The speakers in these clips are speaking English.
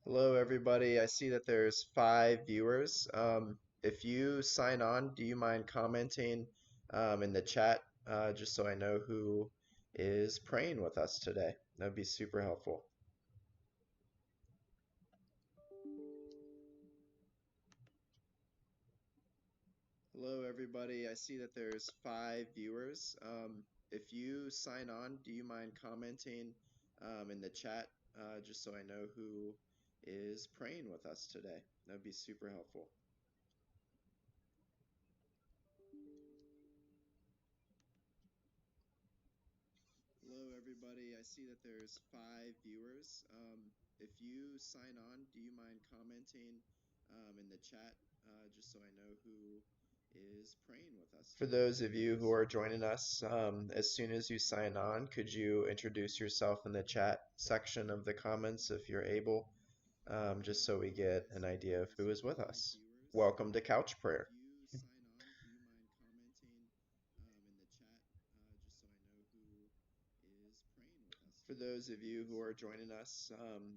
Hello, everybody. I see that there's 5 viewers. If you sign on, do you mind commenting in the chat just so I know who is praying with us today? That'd be super helpful. Hello, everybody. I see that there's 5 viewers. If you sign on, do you mind commenting in the chat just so I know who is praying with us today? That'd be super helpful. Hello, everybody. I see that there's 5 viewers. If you sign on, do you mind commenting in the chat just so I know who is praying with us? For those of you who are joining us, as soon as you sign on, could you introduce yourself in the chat section of the comments if you're able, just so we get an idea of who is with us? Welcome to Couch Prayer. For those of you who are joining us,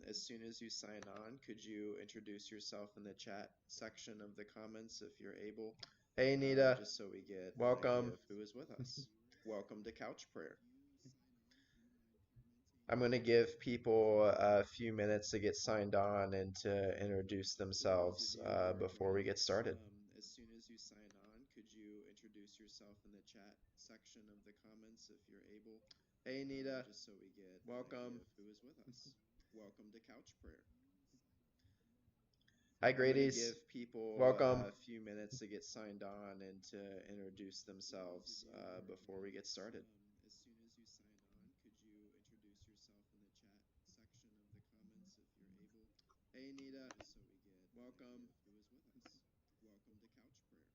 as soon as you sign on, could you introduce yourself in the chat section of the comments if you're able? Hey, Anita. Just so we get welcome. An idea of who is with us. Welcome to Couch Prayer. I'm going to give people a few minutes to get signed on and to introduce themselves before we get started. As soon as you sign on, could you introduce yourself in the chat section of the comments if you're able? Hey, Anita. Just so we get welcome. Who is with us? Welcome to Couch Prayer. Hi, Grady's. Give people welcome. A few minutes to get signed on and to introduce themselves before we get started. As soon as you sign on, could you introduce yourself in the chat section of the comments if you're able? Hey, Anita. Just so we get welcome. Who is with us? Welcome to Couch Prayer.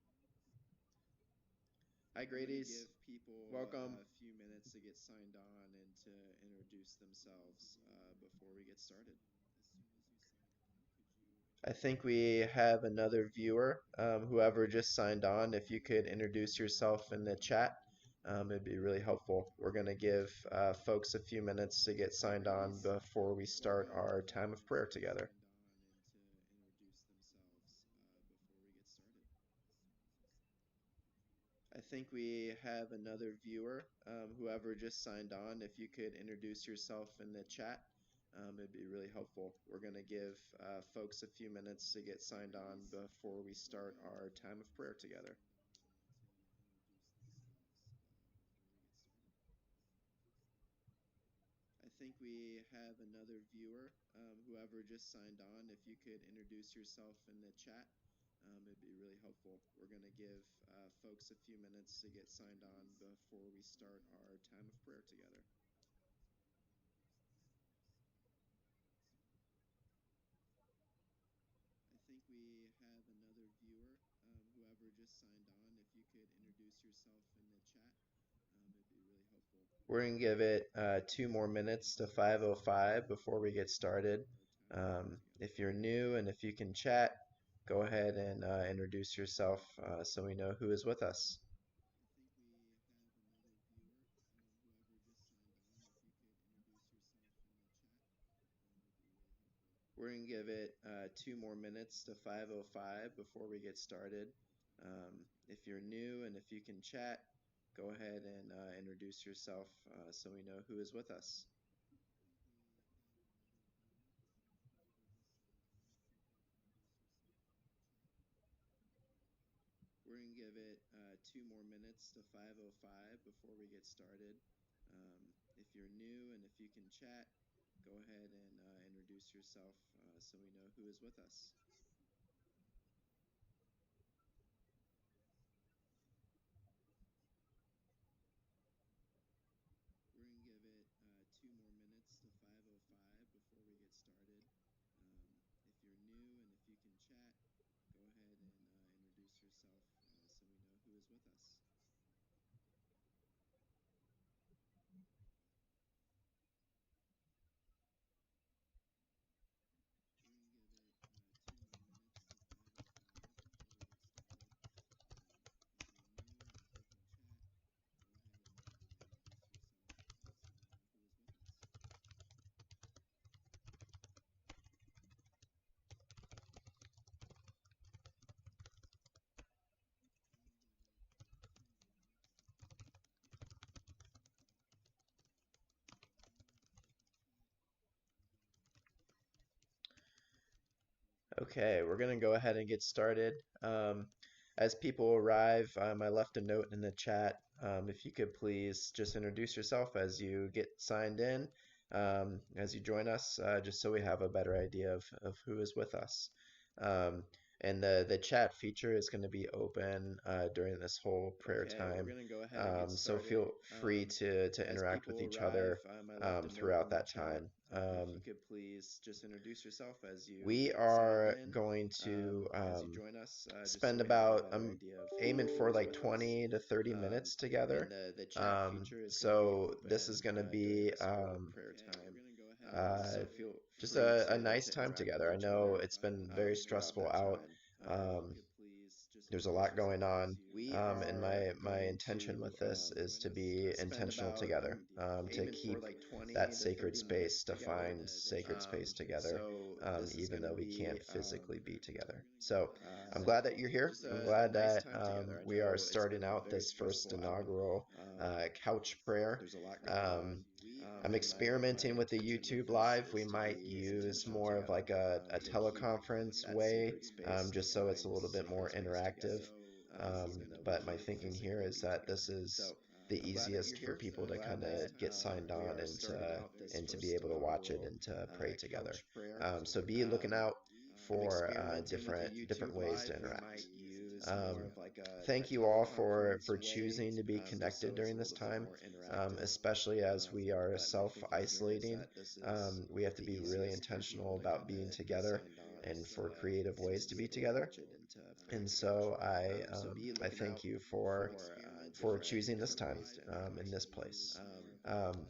Hi, Grady's. Give people welcome. A few minutes to get signed on and to introduce themselves before we get started. I think we have another viewer. Whoever just signed on, if you could introduce yourself in the chat, it'd be really helpful. We're going to give folks a few minutes to get signed on before we start our time of prayer together. I think we have another viewer. Whoever just signed on, if you could introduce yourself in the chat, it'd be really helpful. We're going to give folks a few minutes to get signed on before we start our time of prayer together. I think we have another viewer. Whoever just signed on, if you could introduce yourself in the chat, it'd be really helpful. We're going to give folks a few minutes to get signed on before we start our time of prayer together. I think we have another viewer. Whoever just signed on, if you could introduce yourself in the chat, it'd be really helpful. We're going to give it 2 more minutes to 5:05 before we get started. If you're new and if you can chat, go ahead and introduce yourself so we know who is with us. We're going to give it 2 more minutes to 5:05 before we get started. If you're new and if you can chat, go ahead and introduce yourself so we know who is with us. We're going to give it 2 more minutes to 5:05 before we get started. If you're new and if you can chat, go ahead and introduce yourself so we know who is with us. We're going to give it 2 more minutes to 5:05 before we get started. If you're new and if you can chat, go ahead and introduce yourself so we know who is with us. We're going to give it 2 more Okay, we're going to go ahead and get started. As people arrive, I left a note in the chat. If you could please just introduce yourself as you get signed in, as you join us, just so we have a better idea of who is with us. And the chat feature is going to be open during this whole prayer Okay, time. we're gonna go ahead and get So started. feel free to As interact with people each arrive, other I left a note throughout in the that chat. time. If you could please just introduce yourself as you We get signed are in, going to as you join us, just so spend we have a about, better I'm idea of aiming who for is like with us. 20 to 30 minutes And together. the chat feature is gonna be So this is open going to during be this whole prayer time. uh, So feel just free a to nice time interact with together. I each know other it's been very throughout stressful that out. time. Um, Just there's a introduce lot yourself going as on. you And my intention with this is to be spend intentional about together, to aiming for keep like 20 that to sacred 30 minutes space, to together. find sacred space together, So this is even going to though we be can't physically be together. So I'm uh, glad that you're here. just I'm a glad nice that time together. I we are know it's starting been out very this first stressful out. inaugural couch prayer. There's a lot going Um, on. I'm My experimenting with the intention with YouTube this Live. We is to might be use intentional more of together, like a to keep teleconference that way, sacred space, just to so it's a find little bit more sacred space together, interactive. even though we But my can't thinking here physically is be that together. this is So the I'm glad that you're easiest for here. people I'm to glad kind of that get signed we on are starting out this and to be first able to watch it inaugural and to pray together. couch prayer. So be looking out I'm for experimenting with the different YouTube ways to Live. We interact. might use more Um, of like a Thank you all teleconference for way, choosing to be just connected so it's during a this little bit time, more interactive. especially as we are But my thinking here is self-isolating. that this is We have to the be really easiest for intentional people to about kind being of get together signed on and for creative and ways to to be be able to together. watch it and to pray And together. so So be I looking thank out you for for choosing this different time ways to interact. in this place.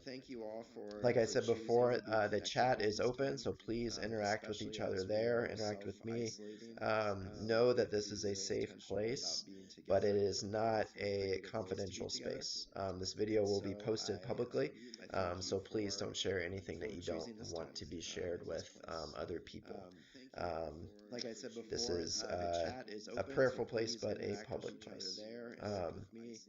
Thank you all Like I for said choosing before, to be the connected chat during is this open, time, so please interact with each especially other as we there, are interact with me. self-isolating. Know We that have to this be is a really safe intentional place, about being but it together is not for a creative ways to be confidential together. space. This video And will be so posted publicly, I thank you so please don't share anything that for you don't choosing this want time to be shared in this with place. other people. Like I said This before, is the chat is a open, so prayerful place, please but a interact with public each other place. there, interact Um, with me.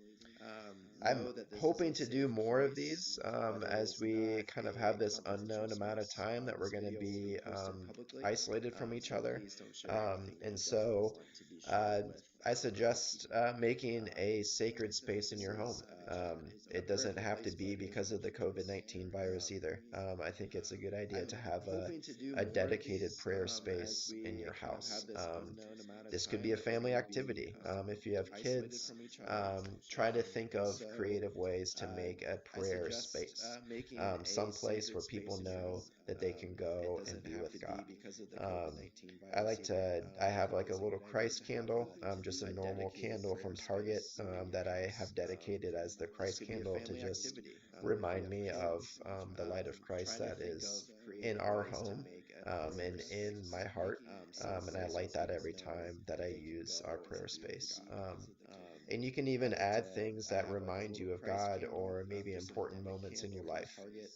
I'm Know that this is hoping a to do safe more of place, these but it as is we not kind of a have this confidential unknown amount of space. time that we're This going to video will be be posted publicly, isolated from each so other. please don't share anything that And you don't so want to be shared uh, with I other suggest people. making a sacred space in This your home. is a It doesn't prayerful have to place, be but a because of the public place. COVID-19 virus either. I think it's a good idea to I'm have hoping to do a more of dedicated these prayer as space in we your kind of house. have this unknown amount of This could time be a that we're family going to be activity. If you have isolated kids, from each other. try to think And of so creative ways to make a I prayer suggest space, making a some place sacred where people space in your know home. that they can It go and doesn't be have with to God. be because of the Um, COVID-19 I virus like either. I I have think like a it's a little good idea Christ to have candle, just a a normal dedicated candle from prayer Target space in your that I house. have dedicated as the This Christ could be a candle to family just activity. If you remind have me of kids, the light of Christ try to that think of is in creative our ways to home make a and prayer in my space, heart. And I someplace where light that people every know time that I they can use our go prayer and be with space. God. And you can even add things I that have like a remind little you of Christ God candle, or maybe just a important normal moments in your candle from life, Target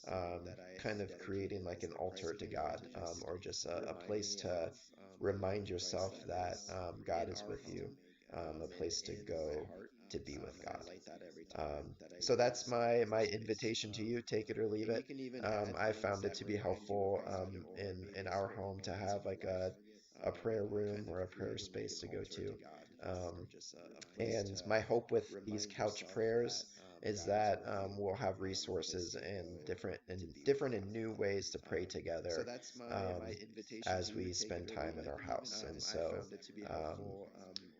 that I kind have of creating dedicated like as an the altar Christ to candle God, to just or just a remind place me to of the light remind of Christ yourself that that is God in is our with you, home a and place to in my go heart. to be with And I God. light that every time that I So that's use our prayer my space. invitation to you. Take it or leave And you it. can even add I things found it that to be remind you of helpful God or in maybe our important home to moments in have your like life, a prayer room kind or of a prayer creating like an space to go altar to to. God or Um, just a place and to my hope with these remind couch yourself prayers that is God is that with you, we'll have a place resources to and go to be with different and God. new ways to pray So together that's my um, invitation to as you. we Take it spend or time leave in it. our house. And I so found it to be um, helpful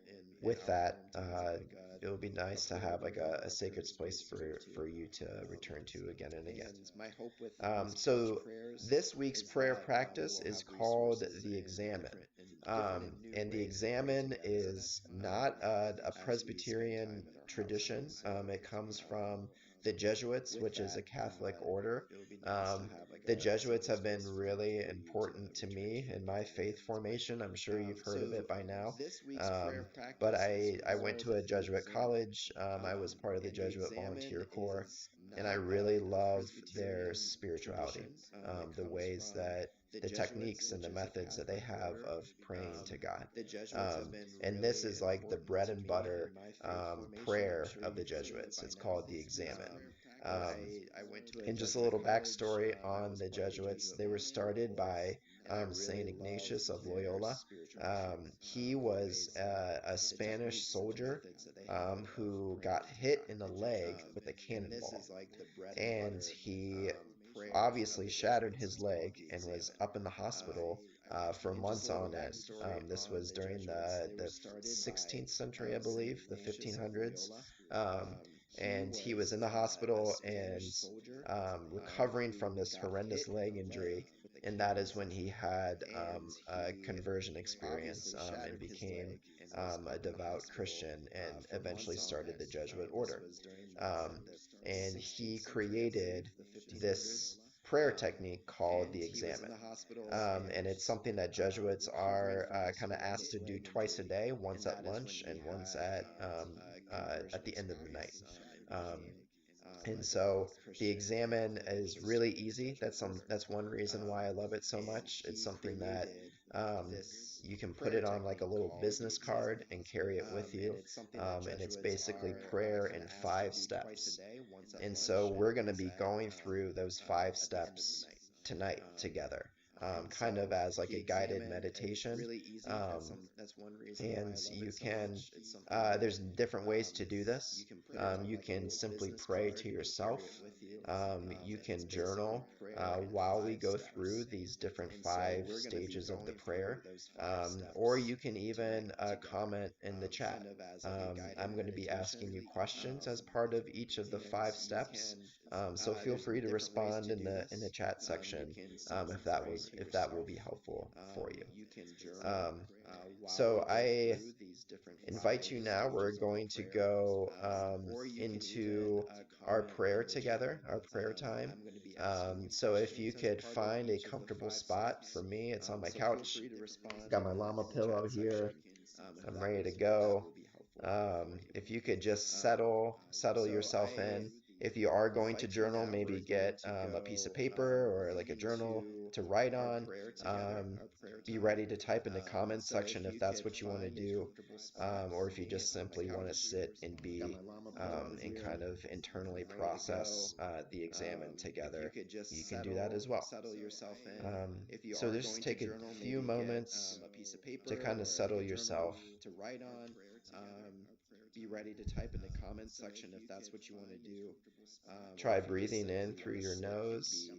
in with our that, home to have like it would be a nice to prayer have like room or a a prayer sacred space space to go to. for you to return to again and again. And my hope with these couch So prayers this week's is prayer that practice we'll is have called resources the and Examen. different and new And the ways to pray Examen together is not a as we spend Presbyterian time in our house. tradition. So It comes from the Jesuits, with which is a that, Catholic order. it would be nice to have like The a Jesuits sacred have been space really for you to important to return me to in my again and faith again. formation. I'm sure you've heard of So it by now. this week's prayer Um, but practice is I went to called a the Jesuit Examen. college. I was part of the And the Jesuit Examen Volunteer Corps, is and I not really a love their Presbyterian spirituality, tradition. It the comes ways from that the the Jesuits, techniques and which the is a methods that they Catholic have order. of praying to God. The Jesuits have been And this really is like the important bread to and me butter in my faith formation. I'm prayer sure of the you've heard of it Jesuits. by It's now. called the Examen. But Um, I went to a and just a Jesuit little college. backstory I on was the part of the Jesuits. Jesuit They were Volunteer started Corps. by Saint Ignatius of Loyola. He was a Spanish soldier who got hit in the leg with a cannonball, and he obviously shattered his leg and was up in the hospital for months on end. This was during the 16th century, I believe, the 1500s. Um, and he was in the hospital and recovering from this horrendous leg injury. And that is when he had a conversion experience and became a devout Christian and eventually started the Jesuit order. Um, and he created this prayer technique called the Examen. And it's something that Jesuits are kind of asked to do twice a day, once at lunch and once at the end of the night. Um, and so the Examen is really easy. That's one reason why I love it so much. It's something that um, you can put it on like a little business card and carry it with you. And it's basically prayer in 5 steps. And so we're going to be going through those 5 steps tonight together, kind of as like a guided meditation. Um, and you can, there's different ways to do this. You can simply pray to yourself. You can journal while we go through these different 5 stages of the prayer. Or you can even comment in the chat. I'm going to be asking you questions as part of each of the 5 steps. So feel free to respond in the chat section if that will be helpful for you. So I invite you now. We're going to go into our prayer together, our prayer time. So if you could find a comfortable spot, for me, it's on my couch. Got my llama pillow here. I'm ready to go. If you could just settle yourself in. If you are going to journal, maybe get a piece of paper or like a journal to write on. Be ready to type in the comments section if that's what you want to do, or if you just simply want to sit and and kind of internally process the Examen together. You can do that as well. So just take a few moments to kind of settle yourself. Be ready to type in the comments section if that's what you want to do. Try breathing in through your nose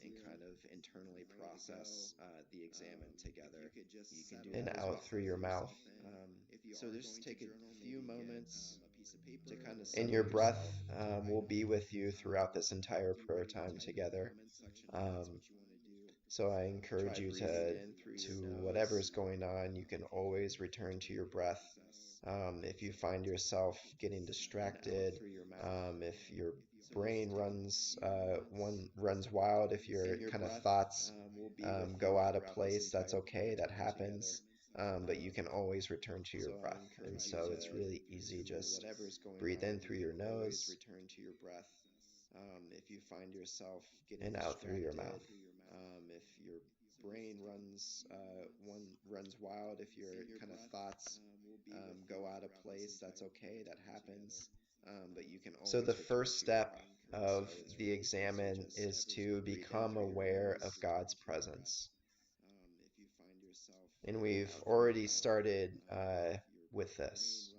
and kind of internally process the Examen together. You can do and out through your mouth. So just take a few moments to kind of and your breath will be with you throughout this entire prayer time together. So I encourage you to whatever's going on, you can always return to your breath. If you find yourself getting distracted, if your brain runs wild, if your kind of thoughts go out of place, that's okay, that happens. But you can always return to your breath. And so it's really easy. Just breathe in through your nose if you find yourself getting and out through your mouth. If your brain runs wild, if your kind of thoughts go out of place, that's okay, that happens. But you can always. So the first step of the Examen is to become aware of God's presence. And we've already started with this.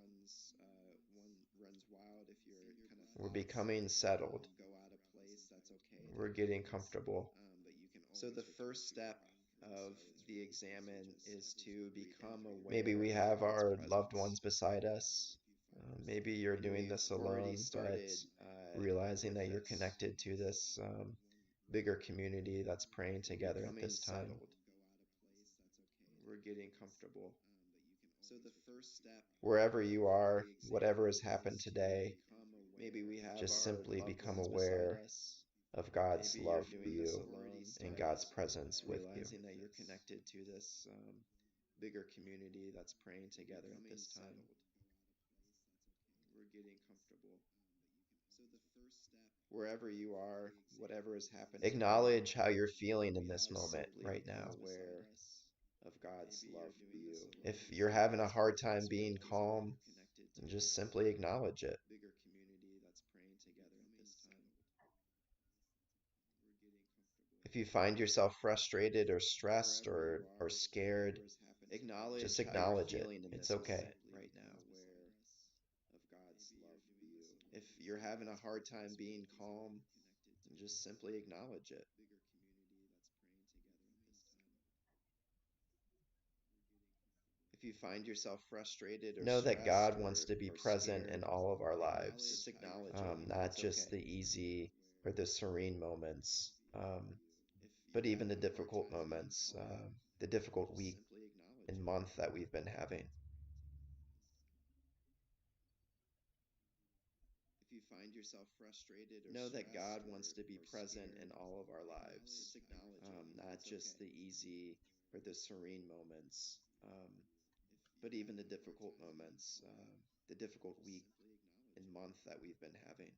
We're becoming settled. We're getting comfortable. So the first step of the Examen is to become aware. Maybe we have our loved ones beside us. Maybe you're doing this alone, but realizing that you're connected to this bigger community that's praying together at this time. We're getting comfortable. So the first step, wherever you are, whatever has happened today, maybe we have just simply become aware of God's love for you and God's presence with you. Realizing that you're connected to this bigger community that's praying together at this time. We're getting comfortable. So the first step, wherever you are, whatever has happened, acknowledge how you're feeling in this moment right now. Aware of God's love for you. If you're having a hard time being calm, just simply acknowledge it. If you find yourself frustrated or stressed or scared, just acknowledge it. It's okay. Right now, aware of God's love for you. If you're having a hard time being calm, just simply acknowledge it. If you find yourself frustrated or Know that stressed God wants to be or present in scared, all of our lives, just acknowledge it. not It's just okay. the easy or the serene moments, If but you're even the having a hard difficult time being moments, calm, the difficult just week simply acknowledge and it. month that we've been having. If you find yourself frustrated or know that God wants to be present in all of our lives, just acknowledge it. Not just the easy or the serene moments, but even the difficult moments, the difficult week and month that we've been having.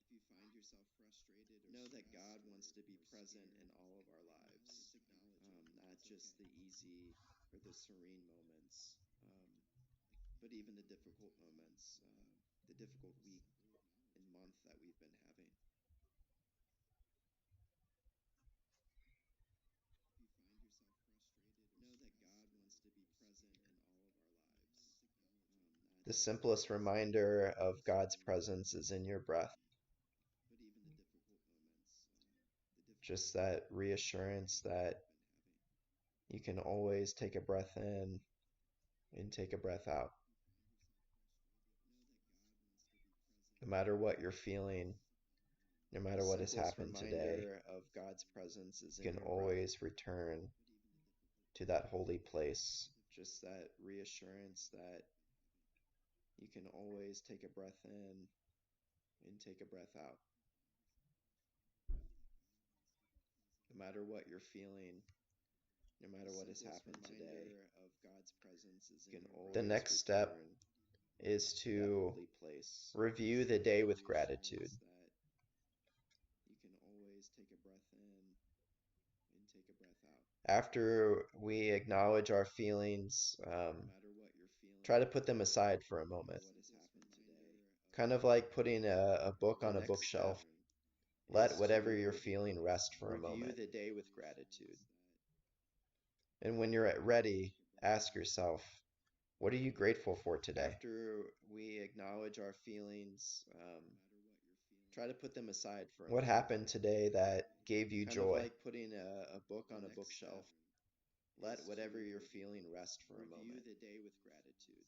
If you find yourself frustrated or know that God wants to be present in all of our lives, not just the easy or the serene moments, but even the difficult moments, the difficult week and month that we've been having. If you find yourself frustrated or know that God wants to be present in all of our lives, not The just the simplest easy reminder or the of God's serene presence moments, is in your breath. but even the difficult moments, the difficult Just week that reassurance month that that we've been having. you can always take a breath in and take a breath out. No matter what you're feeling, no The matter what has simplest happened today, reminder of God's presence is you in can your breath. always return to that holy place. Just that reassurance that you can always take a breath in and take a breath out. No matter what you're feeling, no matter what has happened today, of God's presence is The in your breath. The next step is to review the day with gratitude. You can always take a breath in and take a breath out. After we acknowledge our feelings, No matter what you're feeling, try to put them aside for a no matter moment. what has happened today. Kind of like putting a book The on a next bookshelf. step Let is whatever you're to feeling rest for a review moment. the day with gratitude. And when you're ready, ask yourself, what are you grateful for today? After we acknowledge our feelings, try to put them aside for a What moment. happened today that gave you Kind joy? of like putting a book on a bookshelf. Let whatever you're feeling rest for a moment. Review the day with gratitude.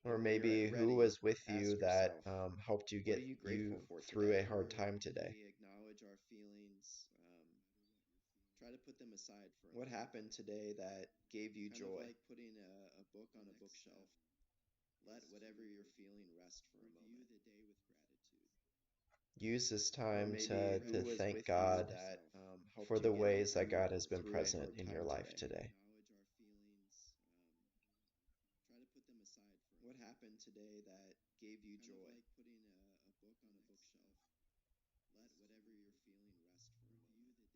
Or And when you're maybe who ready, was with you ask that yourself, helped you what get are you you grateful for through today? a hard time today? We acknowledge our feelings. Try to put them aside for a moment. What happened today that gave you joy? Kind of like putting a book on a bookshelf. Let whatever you're feeling rest for a moment. Review the day with gratitude. Use this Or time maybe to who was thank with God you that helped for you the get ways that God has been through a present hard in your time life today. today. Acknowledge our feelings. Try to put them aside for what happened today that gave you joy. Kind of like putting a book on a bookshelf. Let whatever you're feeling rest for a moment.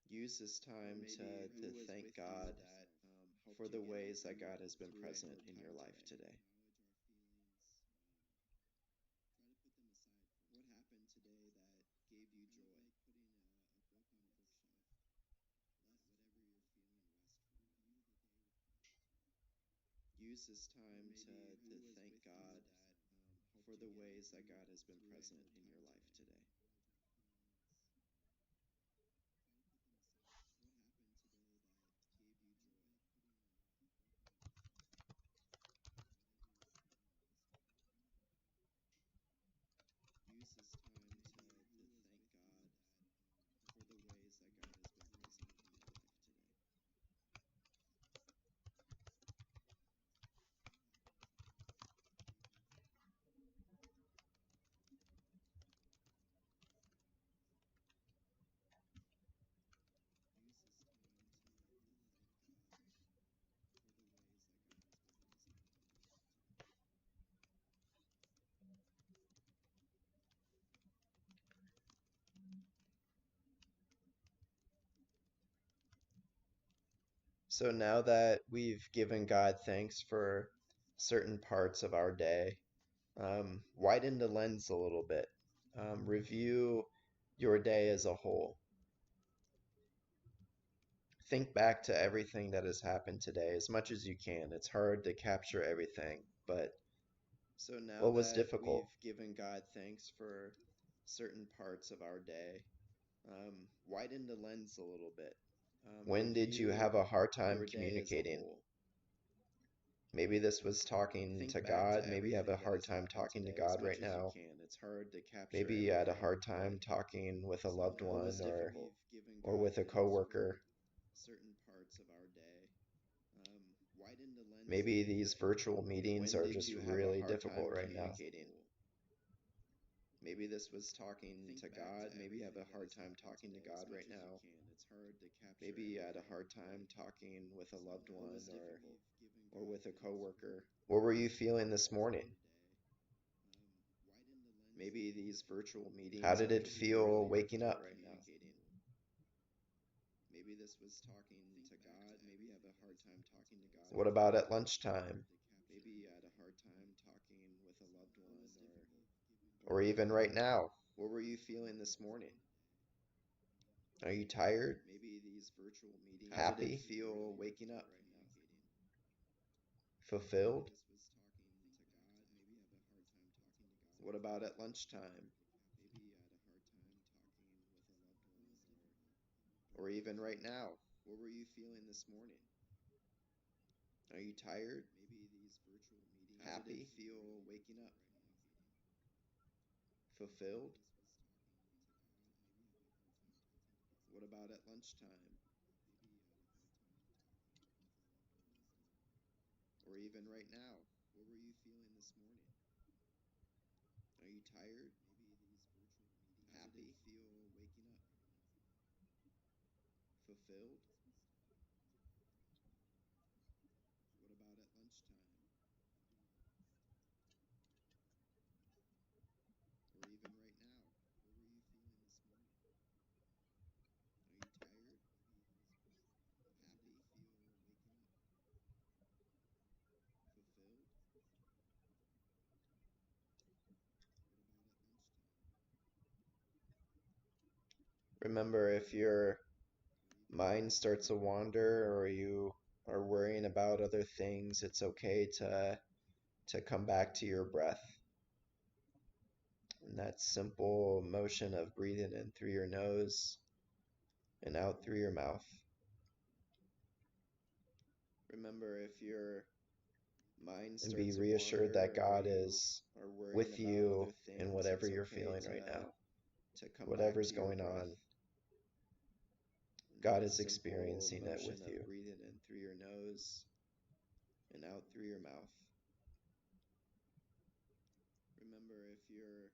Use this time to thank God for the ways that God has been present in your life today. What happened today that gave you joy? Use this time to thank God for the ways that God has been present in your life today. Use this time to thank God for the ways that God has been present in your life today. Use this time to thank God for the ways that God has been present in your life today. So now that we've given God thanks for certain parts of our day, Widen the lens a little bit. Review your day as a whole. Think back to everything that has happened today as much as you can. It's hard to capture everything, but So now what was that difficult? we've given God thanks for certain parts of our day, widen the lens a little bit. When did you Review have a hard time your day as a communicating? whole. Maybe this was talking Think to back God. to Maybe you have a everything that hard has time happened talking to today as God right much as you now. can. It's hard to capture Maybe you had a everything, hard time but talking with a loved what was one difficult? We've given or God with a thanks coworker. for certain parts of our day. Widen the lens a Maybe little these bit. virtual meetings When are did just you have a really hard difficult time right now. communicating? Maybe this was talking to God. Maybe you have a hard time talking to God right now. It's hard to capture. Maybe you had a hard time talking with a loved one or with a coworker. What were you feeling this morning? Maybe these virtual meetings How did are it just feel really waking difficult up? right now. Maybe this was talking to God. Maybe you have a hard time talking to God What right about now. at lunchtime? Maybe you had a hard time talking with a loved one Or even right now? what were you feeling this morning? Are you tired? Maybe these virtual meetings. How did Happy? it feel waking up? Fulfilled? What about at lunchtime? Or even right now? What were you feeling this morning? Are you tired? Happy? How did it feel waking up? Fulfilled? What about at lunchtime? Or even right now? What were you feeling this morning? Are you tired? Happy? Feel waking up? Fulfilled? What about at lunchtime? Or even right now? What were you feeling this morning? Are you tired? Happy? Feel waking up? Fulfilled? What about at lunchtime? Remember, if your mind starts to wander or you are worrying about other things, it's okay to come back to your breath. And that simple motion of breathing in through your nose and out through your mouth. Remember, if your mind And be starts to reassured that wander or God you is are worrying with about you other in things, whatever it's you're okay feeling right now. to come back Whatever's to your going breath. on, God That is simple experiencing it motion with of you. breathing in through your nose and out through your mouth. Remember, if your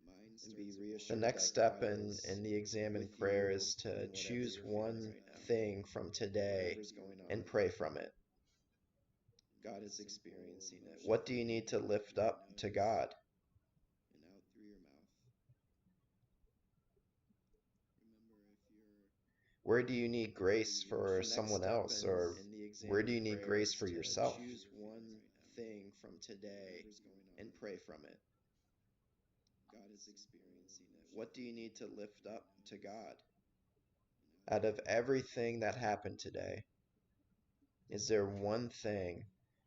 mind starts to wander, The next step in the Examen prayer is to choose one thing from today and pray from it. God is experiencing it. What do you need to lift up to God? And out through your mouth. Remember, if you're Where do you need grace for someone else, or where do you need grace for yourself? choose one thing from today and pray from it. God is experiencing it. What do you need to lift up to God? Out of everything that happened today, is there one thing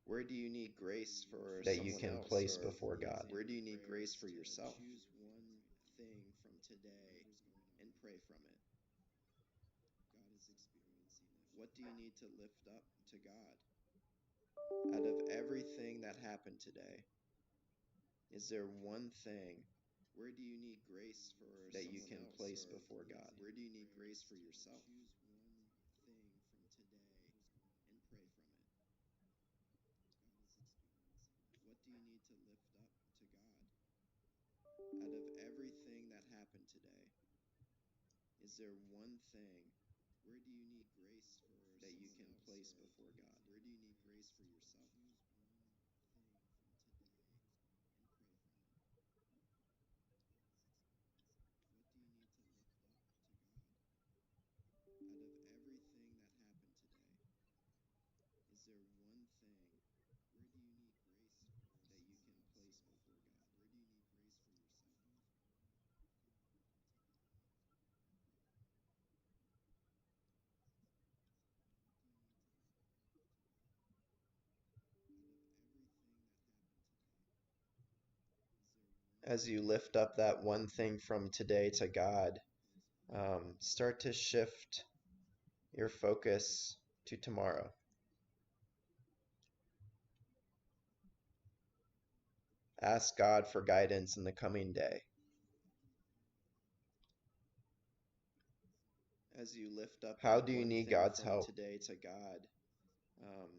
Where do you need grace for that you someone can else, place or before God? where do you need grace for yourself? Choose one thing from today and pray from it. God is experiencing it. What do you need to lift up to God? Out of everything that happened today, is there one thing? Where do you need grace for that you can place before God? Where do you need grace for yourself? Choose one thing from today and pray from it. God is experiencing it. What do you need to lift up to God? Out of everything that happened today, is there one thing? Where do you need grace for that you can place before God? Where do you need grace for yourself? Choose one thing from today and pray from it. What do you need to lift up to God? Out of everything that happened today, is there one thing? Where do you need grace for that you can place before As you lift up that one thing from today to God, start to shift your focus to tomorrow. Ask God for guidance in the coming day. As you lift up How that do you one need thing God's from help? today to God,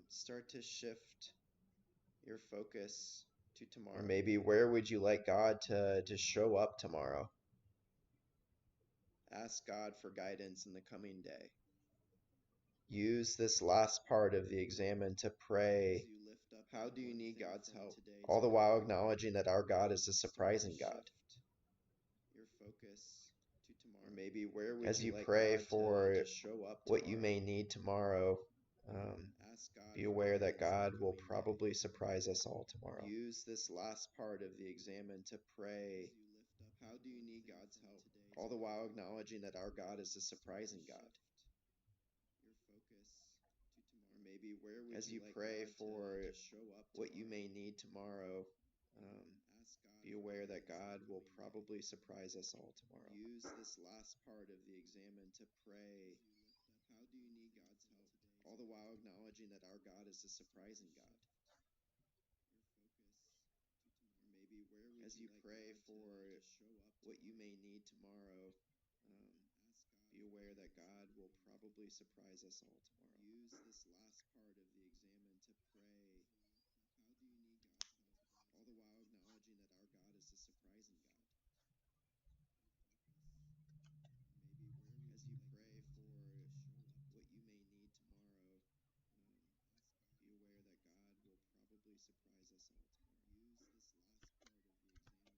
start to shift your focus to tomorrow. Or maybe where would you like God to show up tomorrow? Ask God for guidance in the coming day. Use this last part of the examen to pray, how do you need God's help? All the while acknowledging that our God is a surprising God. Your focus to tomorrow. Or maybe where would As you like pray God for to show up what you may need tomorrow, be aware that God will probably surprise us all tomorrow. Use this last part of the examen to pray, how do you need God's help? All the while acknowledging that our God is a surprising God. Your focus to tomorrow. Or maybe where would as you pray for what you may need tomorrow, be aware that God will probably surprise us all tomorrow. Use this last part of the examen to pray, how do you need God's help? All the while acknowledging that our God is a surprising God. Or maybe where would as you pray for what you may need tomorrow, be aware that God will probably surprise us all tomorrow. Use this last part of the examen to pray, how do you need God's help? All the while acknowledging that our God is a surprising God. Maybe where would as you pray for what you may need tomorrow, be aware that God will probably surprise us all tomorrow. Use this last part of the examen to pray, how do you need God's help? All the while acknowledging that our God is a surprising God. As you pray for what you may need tomorrow, be aware that God will probably surprise us all tomorrow. Use this last part of the examen to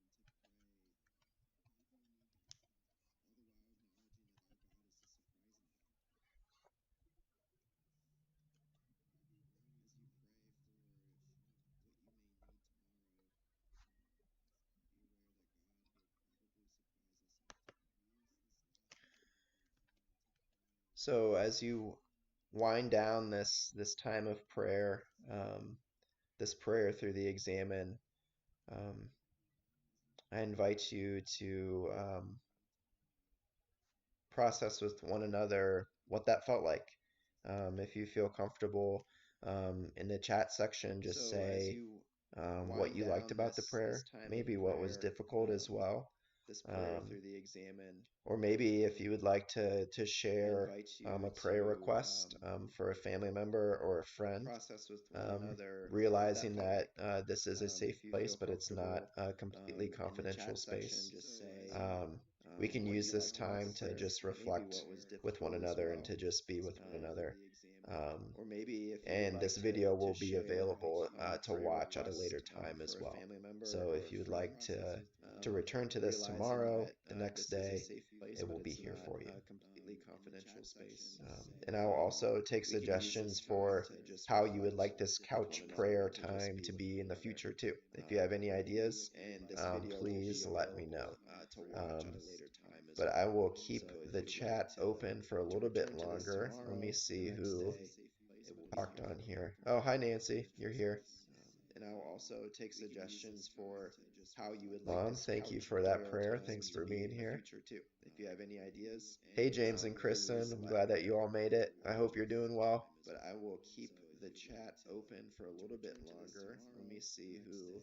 pray. So as you wind down this time of prayer, this prayer through the examen, I invite you to process with one another what that felt like. If you feel comfortable, in the chat section, just say what you liked about the prayer, maybe what was difficult as well. This prayer through the examen. Or maybe if you would like to share a prayer request for a family member or a friend, process with one another, realizing that this is a safe place, but it's not a completely confidential space. Just say, We can use this time to just reflect with one another and to just be with one another. Or maybe if And this video will be available to watch at a later time as well. So if you would like to return to this tomorrow, the next day, it will be here for you. Completely confidential space. And I will also take suggestions for how you would like this couch prayer time to be in the future too. If you have any ideas, please let me know. But I will keep the chat open for a little bit longer. Let me see who talked on here. Oh, hi Nancy, you're here. And I will also take suggestions for how you would Mom, thank you for that prayer. Thanks for being here. Too. If you have any ideas. Hey James and Kristen, I'm glad that you all made it. I hope you're doing well. But I will keep the chat open for a little bit longer. Let me see who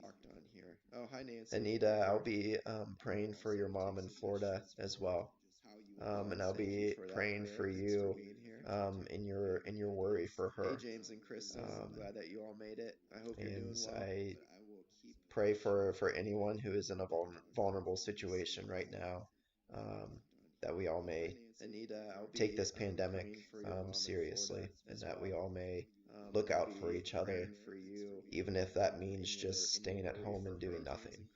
talked on here. Oh, hi Nancy. Anita, I'll be praying for your mom in Florida as well. And I'll be praying for you in your worry for her. Hey James and Kristen, I'm glad that you all made it. I hope you're doing well. I pray for anyone who is in a vulnerable situation right now, that we all may take this pandemic seriously, and that we all may look out for each other, even if that means just staying at home and doing nothing.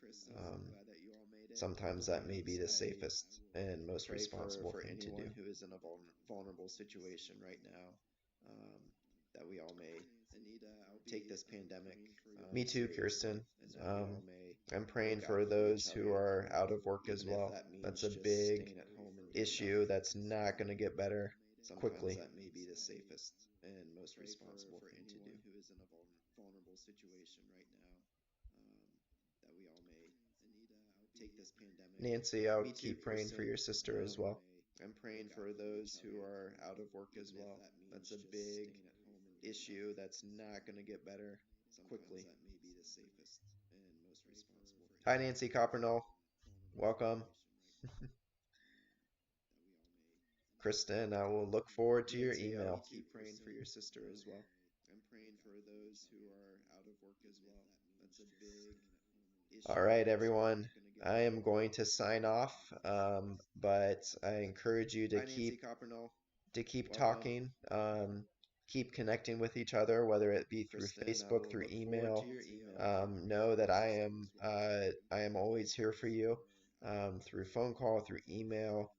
Sometimes that may be the safest and most responsible thing to do. Who is in a vulnerable situation right now, that we all may take this pandemic. Me too, Kirsten. I'm praying for those who are out of work as well. That's a big issue that's not going to get better quickly. That may be the safest and most responsible thing to do. Who is in a vulnerable situation right now, that we all may Nancy, I'll Me too, keep praying for Kristen. your sister as well. I'm praying for those who are out of work as well. That's a big issue that's not going to get better quickly. Hi, Nancy Coppernoll. Welcome. Kristen, I will look forward to your Nancy, I'll email. keep praying for your sister as well. I'm praying for those who are out of work as well. That's a big All issue right, that's everyone. not going to get I am better going to sign quickly. off, but I encourage you Hi, Nancy Coppernoll. to keep Welcome. talking, keep connecting with each other, whether it be through Kristen, I Facebook, will through look forward to email. your email. Know that I am always here for you, through phone call, through email.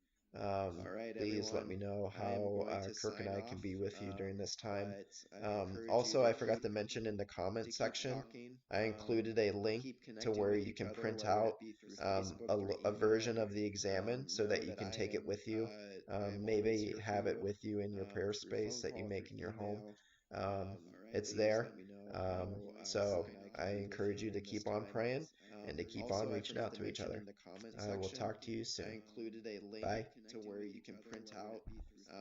All right, Please let everyone. me know I am how going to Kirk and sign I can off, be with you during this time. but I encourage you Also, I forgot to mention in the to comment keep section, talking, I included a link keep to connecting where with you each can other, print whether out it be through Facebook, through a email. version of the examen so Know that you that can I take it am with you. I am always Maybe here for have it you with you in your prayer through space phone that you call, through make in your home. email. Um, All right, it's please there. let me know Um, how so I can I be with encourage you you to during this keep on time. praying and to keep on Also, I reaching forgot out to to each mention other. in the comment I will section, talk to you I soon. included a link Bye. to where you can print out